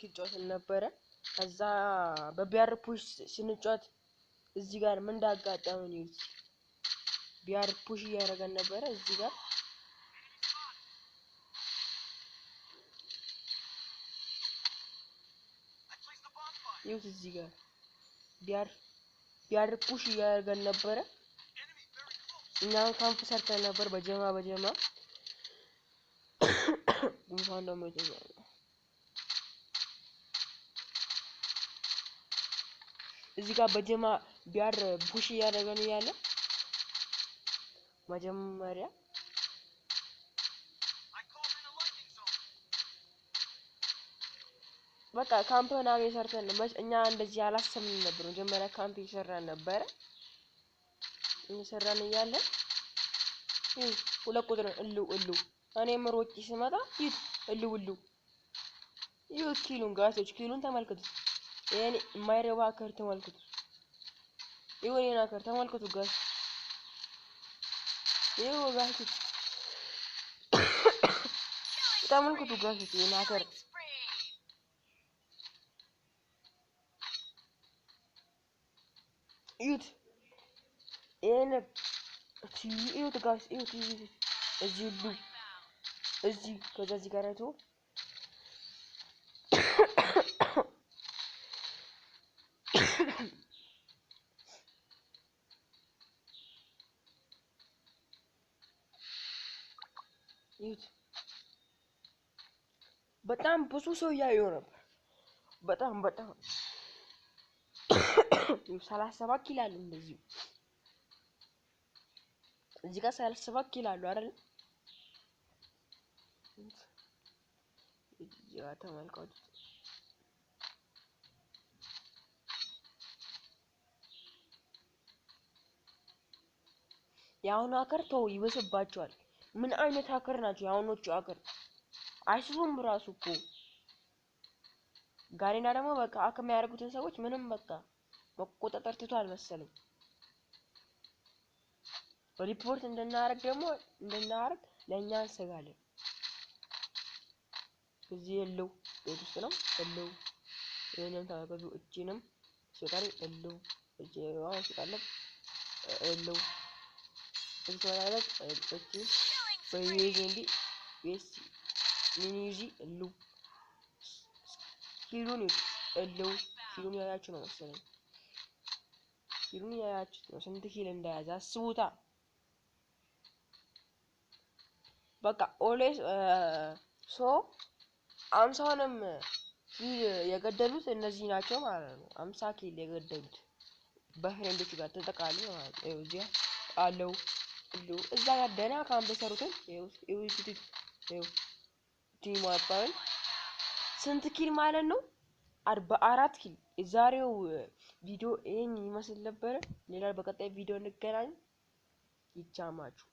ኪጫት ነበረ ከዛ በቢአር ፑሽ ስንጫት እዚህ ጋር ምን እንዳጋጠመን ይሁት ቢአር ፑሽ ያደረገን ነበረ እዚህ ጋር ይሁት እዚህ ጋር ቢአር ፑሽ ያደረገን ነበረ እኛን ካምፕ ሰርተን ነበር በጀማ እንኳን ነው መጀመሪያ እዚህ ጋር በጀማ ቢአር ፑሽ ያደረገን ያለ መጀመሪያ በቃ ካምፕና የሰርተን እኛ እንደዚህ አላሰብንም ነበር መጀመሪያ ካምፕ ይሰራን ነበር እንሰራን ያለ ሁለት ቁጥር እሉ እኔም ሮጪ ስመጣ እሉ ኪሉን ጋቶች ኪሉን ተመልከቱ ያኔ ማይረባ ከር ተመልከቱ ይወኔና ከር ተመልከቱ ጋስ ጋቶች ተመልከቱ ጋቶች ይናከር ይሁት ጋስ ይሁት እዚህ ከዚህ ጋር አይቶ ይሁት በጣም ብዙ ሰው ያየው ነበር በጣም 37 ኪሎ አለ እንደዚህ እዚህ ጋር 37 ኪሎ አለ አይደል ያ ተመልከቱ ያውና አከርቶ ይበስባቸዋል ምን አይነት አከር ናቸው ያውኖቹ አከር አይሱም ራሱ እኮ ጋሪና ደግሞ በቃ አከም ያደርጉትን ሰዎች ምንም በቃ መቆጣጠር ትቷል መሰለኝ ሪፖርት እንድናደርግ ለኛ እንሰጋለን እዚህ የለው ቤት ውስጥ ነው የለው የኔን ታገዱ እቺንም ሲጣሪ የለው እጄዋ ሲጣለብ የለው እንሰራለን እቺ በዩኤስቢ ቤስ ሚኒዚ የለው ኪሉን የለው ኪሉን ያያችሁ ነው መሰለኝ ኪሉን ያያችሁ ነው ስንት ኪሎ እንደያዘ አስቡታ በቃ ኦልዌይስ ሶ 50ንም የገደሉት እነዚህ ናቸው ማለት ነው 50 ኪል የገደሉት በፍሬንዶቹ ጋር ተጠቃሉ ማለት ነው እዚህ አለው እዛ ጋር ደና ካምፕ ሰሩትን ይው ቲም አባል ስንት ኪል ማለት ነው 44 ኪል የዛሬው ቪዲዮ ይሄን ይመስል ነበር ሌላ በቀጣይ ቪዲዮ እንገናኝ ይቻማችሁ